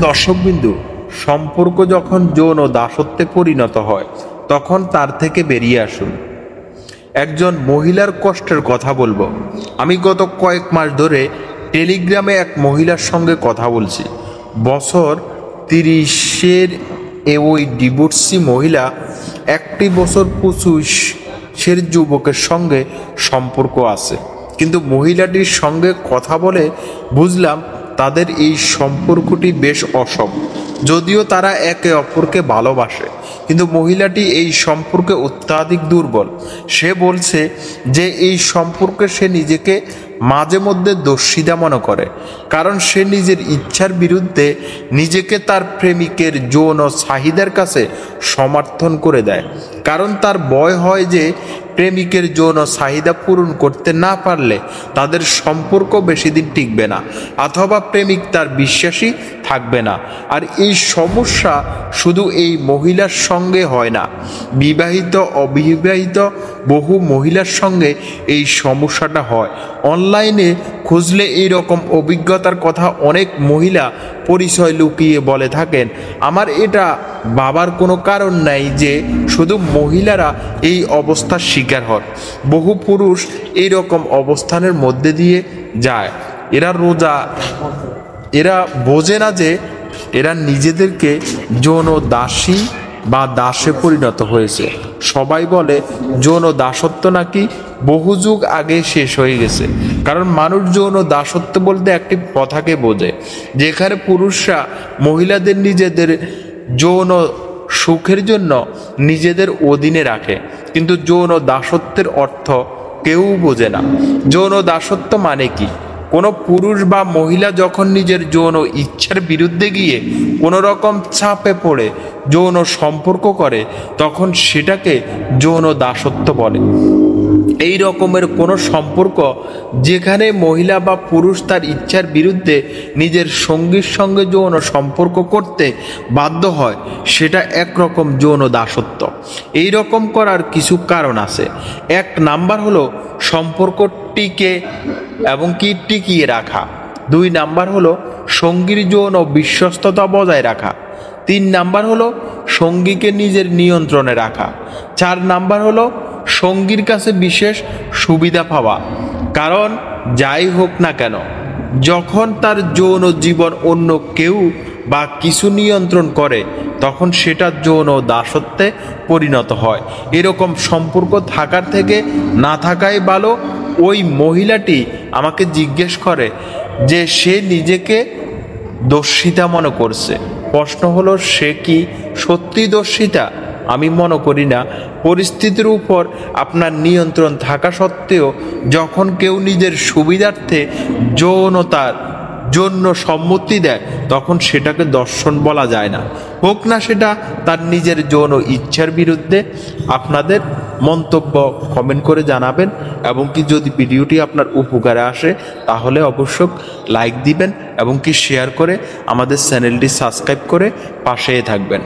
দর্শকবিন্দু, সম্পর্ক যখন যৌন দাসত্বে পরিণত হয় তখন তার থেকে বেরিয়ে আসুন। একজন মহিলার কষ্টের কথা বলবো। আমি গত কয়েক মাস ধরে টেলিগ্রামে এক মহিলার সঙ্গে কথা বলছি। বছর 30-এর ওই ডিভোর্সি মহিলা একটি বছর 25-এর যুবকের সঙ্গে সম্পর্ক আছে, কিন্তু মহিলাটির সঙ্গে কথা বলে বুঝলাম তাদের এই সম্পর্কটি বেশ অসম। যদিও তারা একে অপরকে ভালোবাসে, কিন্তু মহিলাটি এই সম্পর্কে অত্যাধিক দুর্বল। সে বলছে যে এই সম্পর্কে সে নিজেকে মাঝে মধ্যে দোষিতা মনে করে, কারণ সে নিজের ইচ্ছার বিরুদ্ধে নিজেকে তার প্রেমিকের যৌন চাহিদার কাছে সমর্থন করে দেয়। কারণ তার ভয় হয় যে প্রেমিকের যৌন চাহিদা পূরণ করতে না পারলে তাদের সম্পর্ক বেশি দিন টিকবে না, অথবা প্রেমিক তার বিশ্বাসী থাকবে না। আর এই সমস্যা শুধু এই মহিলার সঙ্গে হয় না, বিবাহিত অবিবাহিত বহু মহিলার সঙ্গে এই সমস্যাটা হয়। অনলাইনে খুঁজলে এই রকম অভিজ্ঞতার কথা অনেক মহিলা পরিচয় লুকিয়ে বলে থাকেন। আমার এটা ভাবার কোনো কারণ নাই যে শুধু মহিলারা এই অবস্থার শিকার হন, বহু পুরুষ এই রকম অবস্থানের মধ্যে দিয়ে যায়। এরা বোঝে না যে এরা নিজেদেরকে যৌন দাসী বা দাসে পরিণত হয়েছে। সবাই বলে যৌন দাসত্ব নাকি বহু যুগ আগে শেষ হয়ে গেছে, কারণ মানুষ যৌন দাসত্ব বলতে একটি প্রথাকে বোঝে যেখানে পুরুষরা মহিলাদের নিজেদের যৌন সুখের জন্য নিজেদের অধীনে রাখে। কিন্তু যৌন দাসত্বের অর্থ কেউ বোঝে না। যৌন দাসত্ব মানে কি? কোনো পুরুষ বা মহিলা যখন নিজের যৌন ইচ্ছার বিরুদ্ধে গিয়ে কোনো রকম চাপে পড়ে যৌন সম্পর্ক করে তখন সেটাকে যৌন দাসত্ব বলে। এই রকমের কোনো সম্পর্ক যেখানে মহিলা বা পুরুষ তার ইচ্ছার বিরুদ্ধে নিজের সঙ্গীর সঙ্গে যৌন সম্পর্ক করতে বাধ্য হয়, সেটা একরকম যৌন দাসত্ব। এই রকম করার কিছু কারণ আছে। এক নাম্বার হলো সম্পর্কটিকে এবং টিকিয়ে রাখা। 2 নাম্বার হলো সঙ্গীর যৌন বিশ্বস্ততা বজায় রাখা। 3 নাম্বার হলো সঙ্গীকে নিজের নিয়ন্ত্রণে রাখা। 4 নাম্বার হলো সঙ্গীর কাছে বিশেষ সুবিধা পাওয়া। কারণ যাই হোক না কেন, যখন তার যৌন জীবন অন্য কেউ বা কিছু নিয়ন্ত্রণ করে তখন সেটা যৌন দাসত্বে পরিণত হয়। এরকম সম্পর্ক থাকার থেকে না থাকাই ভালো। ওই মহিলাটি আমাকে জিজ্ঞেস করে যে সে নিজেকে দোষিতা মনে করছে। প্রশ্ন হলো, সে কি সত্যি দোষিতা? আমি মনে করি না। পরিস্থিতির উপর আপনার নিয়ন্ত্রণ থাকা সত্ত্বেও যখন কেউ নিজের সুবিধার্থে যৌনতার জন্য সম্মতি দেয় তখন সেটাকে দর্শন বলা যায় না, হোক না সেটা তার নিজের যৌন ইচ্ছার বিরুদ্ধে। আপনাদের মন্তব্য কমেন্ট করে জানাবেন, এবং কি যদি ভিডিওটি আপনার উপকারে আসে তাহলে অবশ্যই লাইক দিবেন এবং কি শেয়ার করে আমাদের চ্যানেলটি সাবস্ক্রাইব করে পাশেই থাকবেন।